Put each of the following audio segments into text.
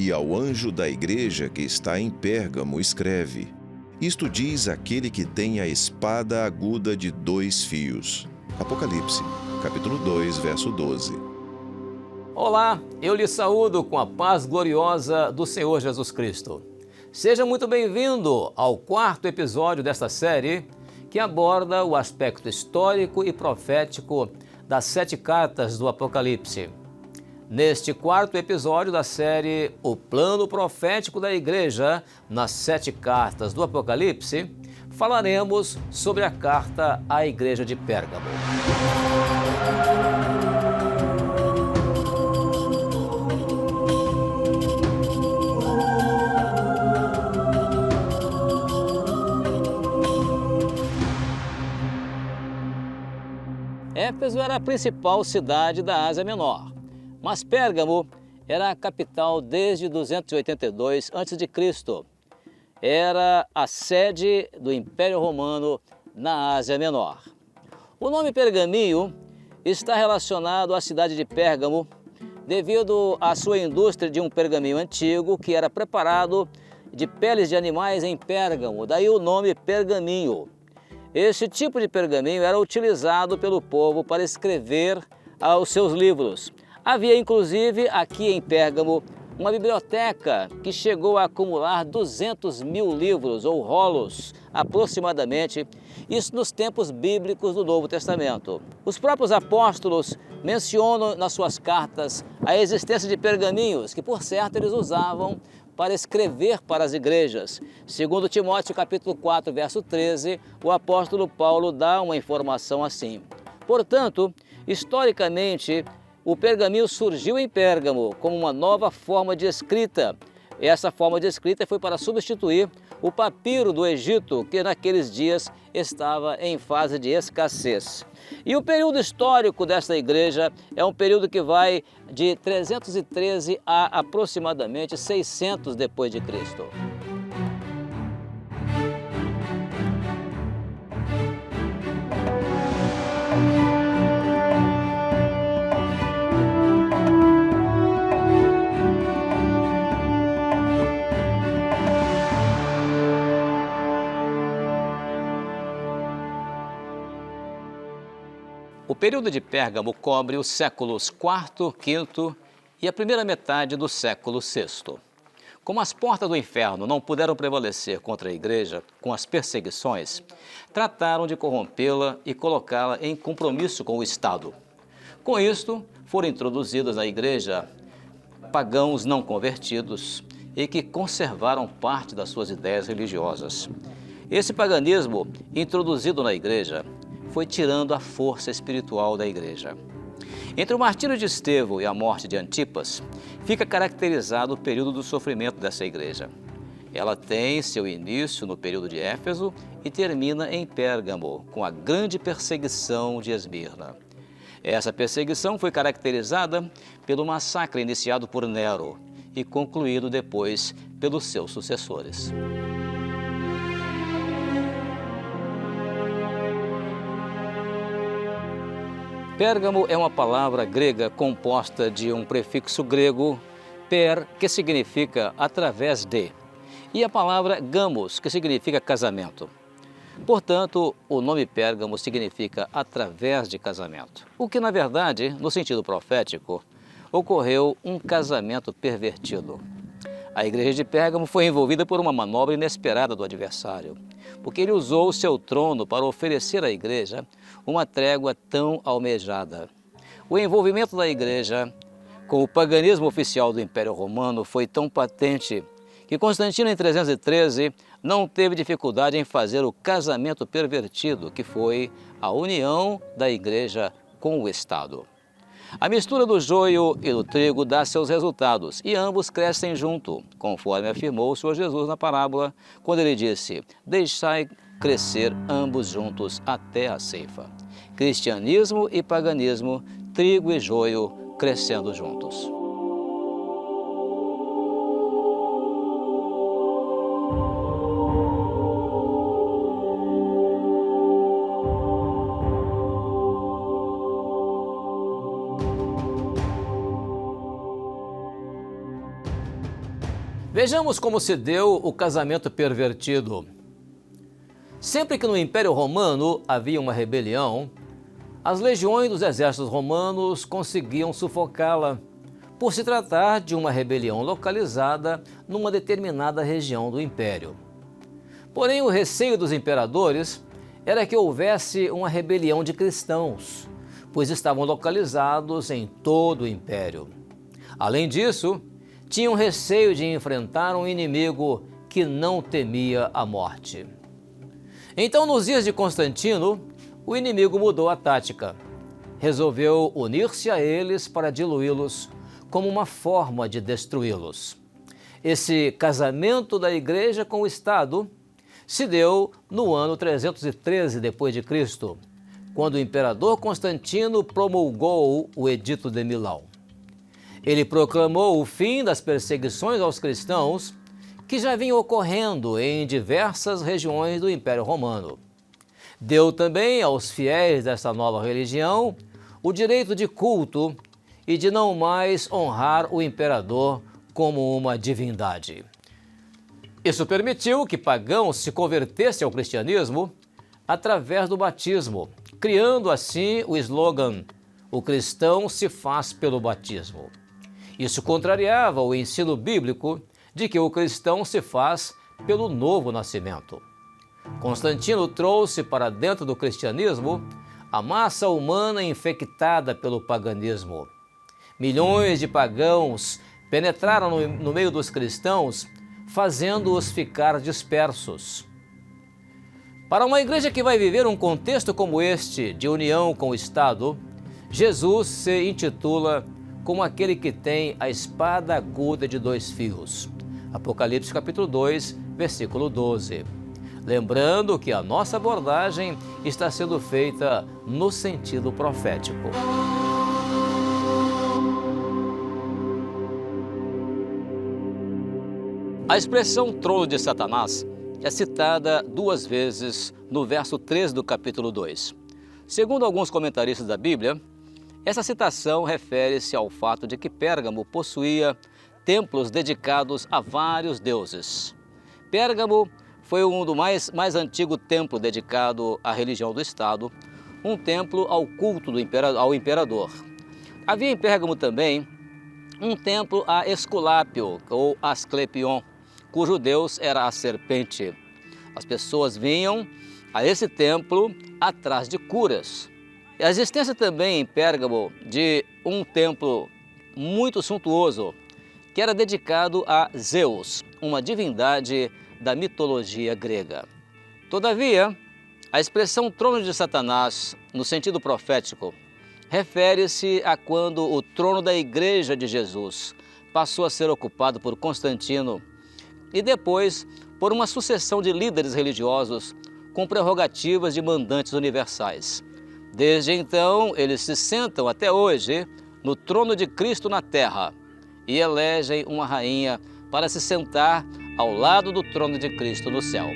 E ao anjo da igreja que está em Pérgamo escreve: Isto diz aquele que tem a espada aguda de 2 fios. Apocalipse, capítulo 2, verso 12. Olá, eu lhe saúdo com a paz gloriosa do Senhor Jesus Cristo. Seja muito bem-vindo ao 4º episódio desta série que aborda o aspecto histórico e profético das 7 cartas do Apocalipse. Neste 4º episódio da série O Plano Profético da Igreja nas 7 cartas do Apocalipse, falaremos sobre a carta à Igreja de Pérgamo. Éfeso era a principal cidade da Ásia Menor, mas Pérgamo era a capital desde 282 a.C. Era a sede do Império Romano na Ásia Menor. O nome pergaminho está relacionado à cidade de Pérgamo devido à sua indústria de um pergaminho antigo que era preparado de peles de animais em Pérgamo, daí o nome pergaminho. Este tipo de pergaminho era utilizado pelo povo para escrever os seus livros. Havia inclusive aqui em Pérgamo uma biblioteca que chegou a acumular 200.000 livros ou rolos aproximadamente, isso nos tempos bíblicos do Novo Testamento. Os próprios apóstolos mencionam nas suas cartas a existência de pergaminhos que, por certo, eles usavam para escrever para as igrejas. Segundo Timóteo capítulo 4, verso 13, o apóstolo Paulo dá uma informação assim. Portanto, historicamente, o pergaminho surgiu em Pérgamo como uma nova forma de escrita. Essa forma de escrita foi para substituir o papiro do Egito, que naqueles dias estava em fase de escassez. E o período histórico desta igreja é um período que vai de 313 a aproximadamente 600 depois de Cristo. O período de Pérgamo cobre os séculos IV, V e a primeira metade do século VI. Como as portas do inferno não puderam prevalecer contra a igreja com as perseguições, trataram de corrompê-la e colocá-la em compromisso com o Estado. Com isto, foram introduzidos na igreja pagãos não convertidos e que conservaram parte das suas ideias religiosas. Esse paganismo, introduzido na igreja, foi tirando a força espiritual da igreja. Entre o martírio de Estevão e a morte de Antipas, fica caracterizado o período do sofrimento dessa igreja. Ela tem seu início no período de Éfeso e termina em Pérgamo, com a grande perseguição de Esmirna. Essa perseguição foi caracterizada pelo massacre iniciado por Nero e concluído depois pelos seus sucessores. Pérgamo é uma palavra grega composta de um prefixo grego, per, que significa através de, e a palavra gamos, que significa casamento. Portanto, o nome Pérgamo significa através de casamento. O que, na verdade, no sentido profético, ocorreu um casamento pervertido. A igreja de Pérgamo foi envolvida por uma manobra inesperada do adversário, porque ele usou o seu trono para oferecer à igreja uma trégua tão almejada. O envolvimento da igreja com o paganismo oficial do Império Romano foi tão patente que Constantino, em 313, não teve dificuldade em fazer o casamento pervertido, que foi a união da igreja com o Estado. A mistura do joio e do trigo dá seus resultados e ambos crescem junto, conforme afirmou o Senhor Jesus na parábola, quando ele disse: deixai crescer ambos juntos até a ceifa. Cristianismo e paganismo, trigo e joio crescendo juntos. Vejamos como se deu o casamento pervertido. Sempre que no Império Romano havia uma rebelião, as legiões dos exércitos romanos conseguiam sufocá-la, por se tratar de uma rebelião localizada numa determinada região do império. Porém, o receio dos imperadores era que houvesse uma rebelião de cristãos, pois estavam localizados em todo o império. Além disso, tinham receio de enfrentar um inimigo que não temia a morte. Então, nos dias de Constantino, o inimigo mudou a tática. Resolveu unir-se a eles para diluí-los como uma forma de destruí-los. Esse casamento da igreja com o Estado se deu no ano 313 d.C., quando o imperador Constantino promulgou o Edito de Milão. Ele proclamou o fim das perseguições aos cristãos que já vinham ocorrendo em diversas regiões do Império Romano. Deu também aos fiéis dessa nova religião o direito de culto e de não mais honrar o imperador como uma divindade. Isso permitiu que pagãos se convertessem ao cristianismo através do batismo, criando assim o slogan "O cristão se faz pelo batismo". Isso contrariava o ensino bíblico de que o cristão se faz pelo novo nascimento. Constantino trouxe para dentro do cristianismo a massa humana infectada pelo paganismo. Milhões de pagãos penetraram no meio dos cristãos, fazendo-os ficar dispersos. Para uma igreja que vai viver um contexto como este, de união com o Estado, Jesus se intitula como aquele que tem a espada aguda de dois fios. Apocalipse capítulo 2, versículo 12. Lembrando que a nossa abordagem está sendo feita no sentido profético. A expressão trono de Satanás é citada 2 vezes no verso 13 do capítulo 2. Segundo alguns comentaristas da Bíblia, essa citação refere-se ao fato de que Pérgamo possuía templos dedicados a vários deuses. Pérgamo foi um dos mais antigos templos dedicado à religião do Estado, um templo ao culto ao imperador. Havia em Pérgamo também um templo a Esculápio, ou Asclepion, cujo deus era a serpente. As pessoas vinham a esse templo atrás de curas. A existência também em Pérgamo de um templo muito suntuoso, que era dedicado a Zeus, uma divindade da mitologia grega. Todavia, a expressão trono de Satanás, no sentido profético, refere-se a quando o trono da Igreja de Jesus passou a ser ocupado por Constantino e depois por uma sucessão de líderes religiosos com prerrogativas de mandantes universais. Desde então, eles se sentam até hoje no trono de Cristo na terra e elegem uma rainha para se sentar ao lado do trono de Cristo no céu.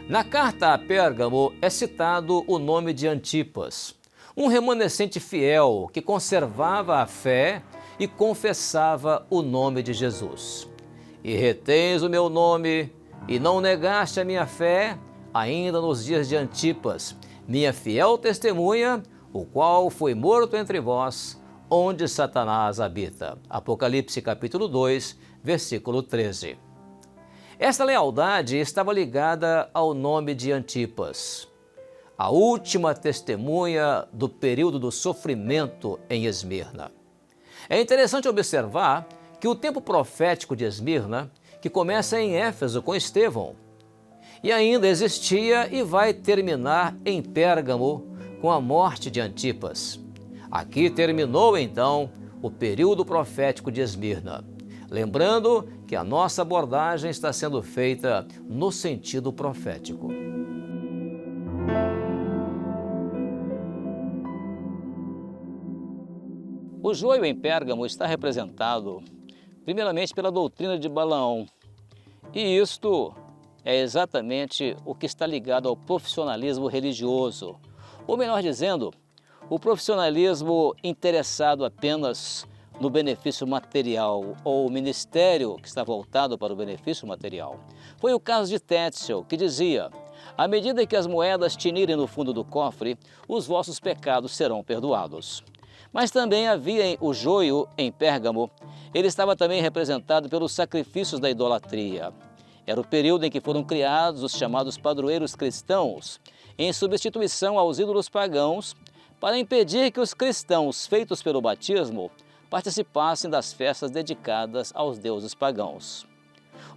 Na carta a Pérgamo é citado o nome de Antipas, um remanescente fiel que conservava a fé e confessava o nome de Jesus. E retens o meu nome, e não negaste a minha fé, ainda nos dias de Antipas, minha fiel testemunha, o qual foi morto entre vós, onde Satanás habita. Apocalipse capítulo 2, versículo 13. Essa lealdade estava ligada ao nome de Antipas, a última testemunha do período do sofrimento em Esmirna. É interessante observar que o tempo profético de Esmirna, que começa em Éfeso com Estevão, e ainda existia e vai terminar em Pérgamo com a morte de Antipas. Aqui terminou então o período profético de Esmirna. Lembrando que a nossa abordagem está sendo feita no sentido profético. O joio em Pérgamo está representado primeiramente pela doutrina de Balaão. E isto é exatamente o que está ligado ao profissionalismo religioso, ou melhor dizendo, o profissionalismo interessado apenas no benefício material, ou o ministério que está voltado para o benefício material. Foi o caso de Tétzel, que dizia: à medida que as moedas tinirem no fundo do cofre, os vossos pecados serão perdoados. Mas também havia o joio em Pérgamo. Ele estava também representado pelos sacrifícios da idolatria. Era o período em que foram criados os chamados padroeiros cristãos, em substituição aos ídolos pagãos, para impedir que os cristãos feitos pelo batismo participassem das festas dedicadas aos deuses pagãos.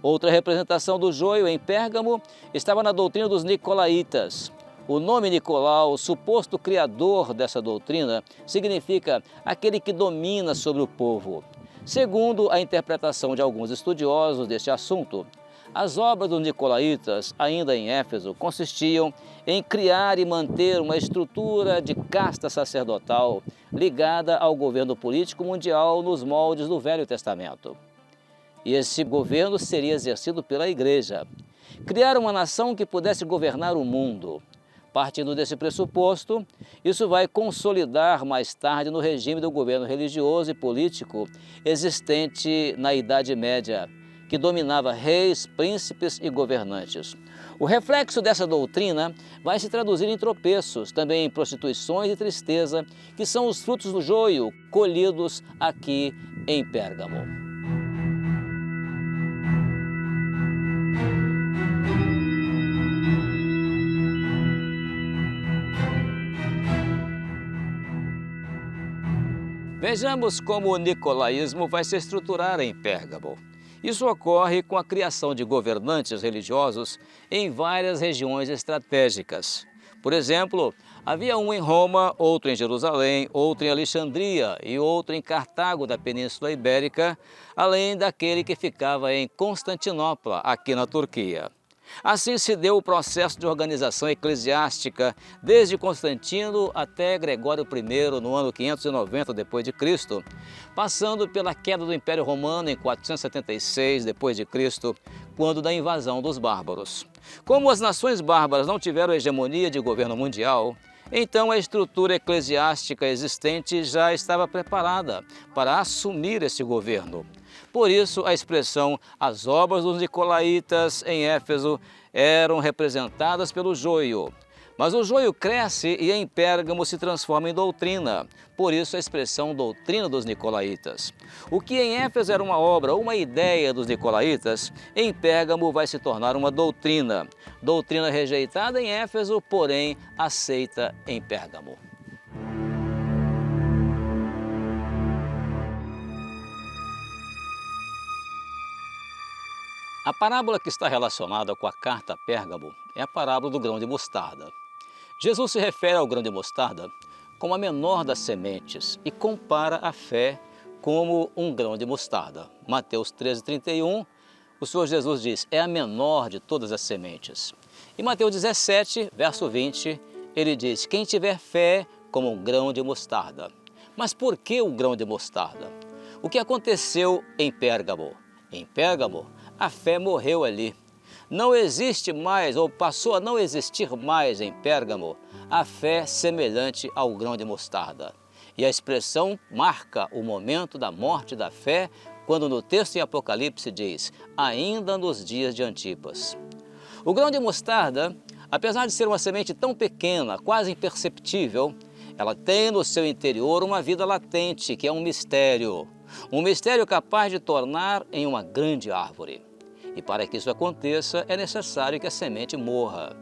Outra representação do joio em Pérgamo estava na doutrina dos nicolaítas. O nome Nicolau, suposto criador dessa doutrina, significa aquele que domina sobre o povo. Segundo a interpretação de alguns estudiosos deste assunto, as obras dos nicolaítas, ainda em Éfeso, consistiam em criar e manter uma estrutura de casta sacerdotal ligada ao governo político mundial nos moldes do Velho Testamento. E esse governo seria exercido pela Igreja. Criar uma nação que pudesse governar o mundo. Partindo desse pressuposto, isso vai consolidar mais tarde no regime do governo religioso e político existente na Idade Média, que dominava reis, príncipes e governantes. O reflexo dessa doutrina vai se traduzir em tropeços, também em prostituições e tristeza, que são os frutos do joio colhidos aqui em Pérgamo. Vejamos como o nicolaísmo vai se estruturar em Pérgamo. Isso ocorre com a criação de governantes religiosos em várias regiões estratégicas. Por exemplo, havia um em Roma, outro em Jerusalém, outro em Alexandria e outro em Cartago da Península Ibérica, além daquele que ficava em Constantinopla, aqui na Turquia. Assim se deu o processo de organização eclesiástica desde Constantino até Gregório I no ano 590 d.C., passando pela queda do Império Romano em 476 d.C., quando da invasão dos bárbaros. Como as nações bárbaras não tiveram hegemonia de governo mundial, então a estrutura eclesiástica existente já estava preparada para assumir esse governo. Por isso, a expressão "as obras dos nicolaítas em Éfeso" eram representadas pelo joio. Mas o joio cresce e em Pérgamo se transforma em doutrina. Por isso a expressão doutrina dos nicolaítas. O que em Éfeso era uma obra ou uma ideia dos nicolaítas, em Pérgamo vai se tornar uma doutrina. Doutrina rejeitada em Éfeso, porém aceita em Pérgamo. A parábola que está relacionada com a carta a Pérgamo é a parábola do grão de mostarda. Jesus se refere ao grão de mostarda como a menor das sementes e compara a fé como um grão de mostarda. Mateus 13:31, o Senhor Jesus diz: é a menor de todas as sementes. E Mateus 17, verso 20, ele diz: quem tiver fé como um grão de mostarda. Mas por que o grão de mostarda? O que aconteceu em Pérgamo? Em Pérgamo, a fé morreu ali. Não existe mais, ou passou a não existir mais em Pérgamo, a fé semelhante ao grão de mostarda. E a expressão marca o momento da morte da fé, quando no texto em Apocalipse diz: ainda nos dias de Antipas. O grão de mostarda, apesar de ser uma semente tão pequena, quase imperceptível, ela tem no seu interior uma vida latente, que é um mistério capaz de tornar em uma grande árvore. E para que isso aconteça, é necessário que a semente morra.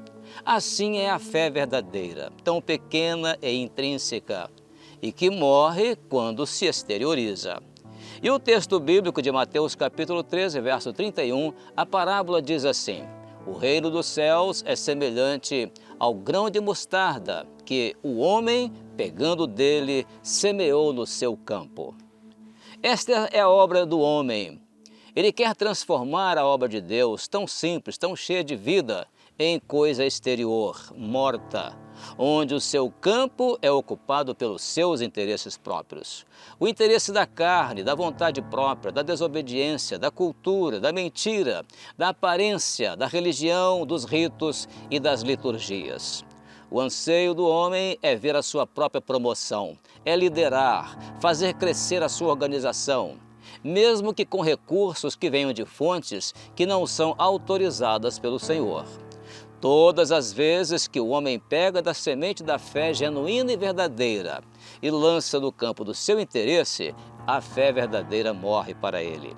Assim é a fé verdadeira, tão pequena e intrínseca, e que morre quando se exterioriza. E o texto bíblico de Mateus capítulo 13, verso 31, a parábola diz assim: o reino dos céus é semelhante ao grão de mostarda, que o homem, pegando dele, semeou no seu campo. Esta é a obra do homem. Ele quer transformar a obra de Deus, tão simples, tão cheia de vida, em coisa exterior, morta. onde o seu campo é ocupado pelos seus interesses próprios. O interesse da carne, da vontade própria, da desobediência, da cultura, da mentira, da aparência, da religião, dos ritos e das liturgias. O anseio do homem é ver a sua própria promoção, é liderar, fazer crescer a sua organização, mesmo que com recursos que venham de fontes que não são autorizadas pelo Senhor. Todas as vezes que o homem pega da semente da fé genuína e verdadeira e lança no campo do seu interesse, a fé verdadeira morre para ele.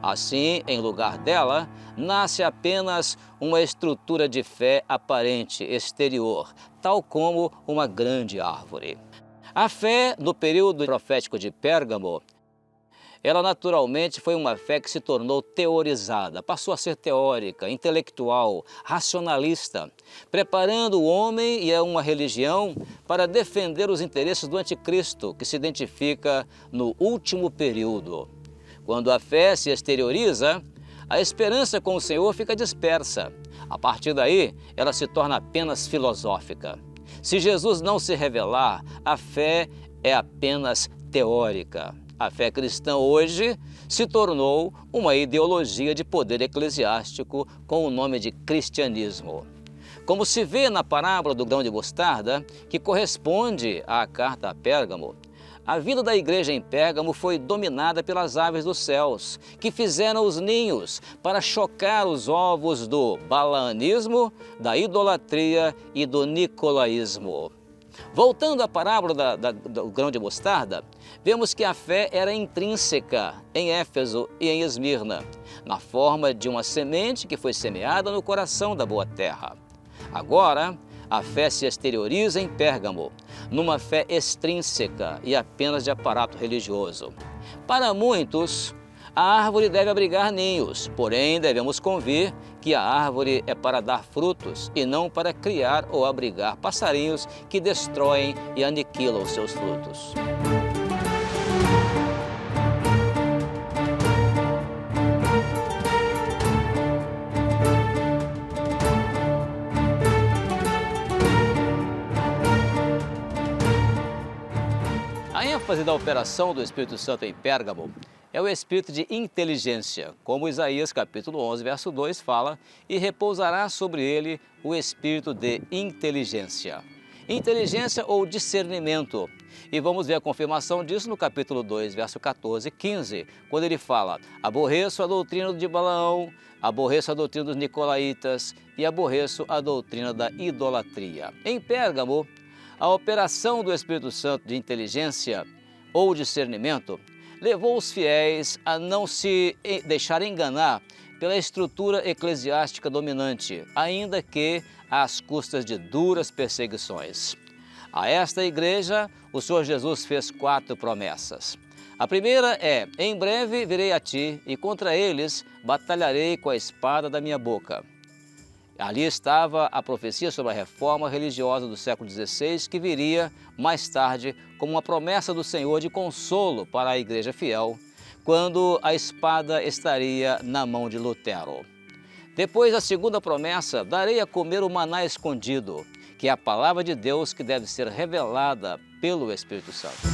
Assim, em lugar dela, nasce apenas uma estrutura de fé aparente, exterior, tal como uma grande árvore. A fé, no período profético de Pérgamo, ela naturalmente foi uma fé que se tornou teorizada, passou a ser teórica, intelectual, racionalista, preparando o homem e a uma religião para defender os interesses do anticristo, que se identifica no último período. Quando a fé se exterioriza, a esperança com o Senhor fica dispersa. A partir daí, ela se torna apenas filosófica. Se Jesus não se revelar, a fé é apenas teórica. A fé cristã hoje se tornou uma ideologia de poder eclesiástico com o nome de cristianismo. Como se vê na parábola do grão de mostarda, que corresponde à carta a Pérgamo, a vida da igreja em Pérgamo foi dominada pelas aves dos céus, que fizeram os ninhos para chocar os ovos do balaamismo, da idolatria e do nicolaísmo. Voltando à parábola do grão de mostarda, vemos que a fé era intrínseca em Éfeso e em Esmirna, na forma de uma semente que foi semeada no coração da boa terra. Agora, a fé se exterioriza em Pérgamo, numa fé extrínseca e apenas de aparato religioso. Para muitos, a árvore deve abrigar ninhos, porém devemos convir que a árvore é para dar frutos e não para criar ou abrigar passarinhos que destroem e aniquilam os seus frutos. A ênfase da operação do Espírito Santo em Pérgamo é o espírito de inteligência, como Isaías capítulo 11, verso 2 fala, e repousará sobre ele o espírito de inteligência. Inteligência ou discernimento. E vamos ver a confirmação disso no capítulo 2, verso 14 e 15, quando ele fala: aborreço a doutrina de Balaão, aborreço a doutrina dos nicolaítas e aborreço a doutrina da idolatria. Em Pérgamo, a operação do Espírito Santo de inteligência ou discernimento levou os fiéis a não se deixar enganar pela estrutura eclesiástica dominante, ainda que às custas de duras perseguições. A esta igreja, o Senhor Jesus fez 4 promessas. A primeira é: em breve virei a ti e contra eles batalharei com a espada da minha boca. Ali estava a profecia sobre a reforma religiosa do século XVI, que viria mais tarde como uma promessa do Senhor de consolo para a igreja fiel, quando a espada estaria na mão de Lutero. Depois, a segunda promessa: darei a comer o maná escondido, que é a palavra de Deus que deve ser revelada pelo Espírito Santo.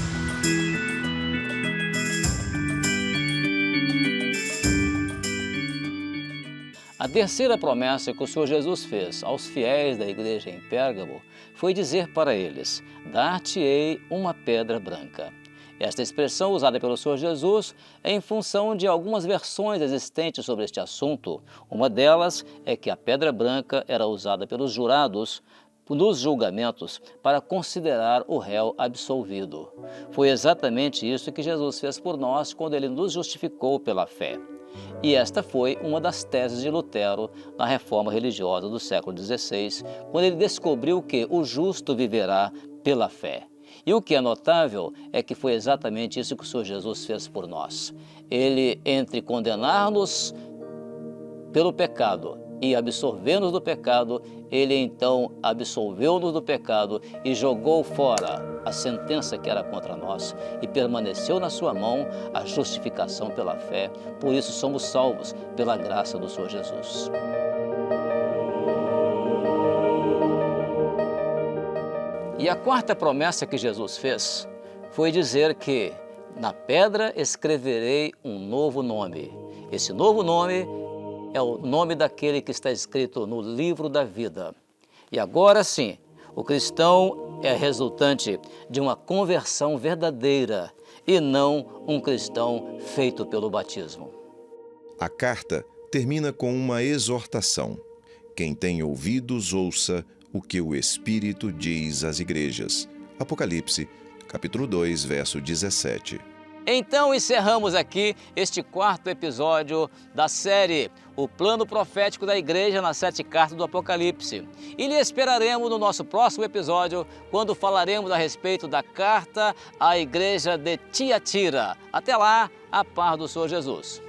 A terceira promessa que o Senhor Jesus fez aos fiéis da igreja em Pérgamo foi dizer para eles: dar-te-ei uma pedra branca. Esta expressão usada pelo Senhor Jesus é em função de algumas versões existentes sobre este assunto. Uma delas é que a pedra branca era usada pelos jurados nos julgamentos para considerar o réu absolvido. Foi exatamente isso que Jesus fez por nós quando ele nos justificou pela fé. E esta foi uma das teses de Lutero na reforma religiosa do século XVI, quando ele descobriu que o justo viverá pela fé. E o que é notável é que foi exatamente isso que o Senhor Jesus fez por nós. Ele, entre condenar-nos pelo pecado e absorver-nos do pecado, ele então absolveu-nos do pecado e jogou fora a sentença que era contra nós e permaneceu na sua mão a justificação pela fé. Por isso somos salvos pela graça do Senhor Jesus. E a quarta promessa que Jesus fez foi dizer que na pedra escreverei um novo nome. Esse novo nome é o nome daquele que está escrito no livro da vida. E agora sim, o cristão é resultante de uma conversão verdadeira e não um cristão feito pelo batismo. A carta termina com uma exortação. Quem tem ouvidos, ouça o que o Espírito diz às igrejas. Apocalipse, capítulo 2, verso 17. Então encerramos aqui este quarto episódio da série O Plano Profético da Igreja nas 7 Cartas do Apocalipse. E lhe esperaremos no nosso próximo episódio, quando falaremos a respeito da carta à Igreja de Tiatira. Até lá, a paz do Senhor Jesus.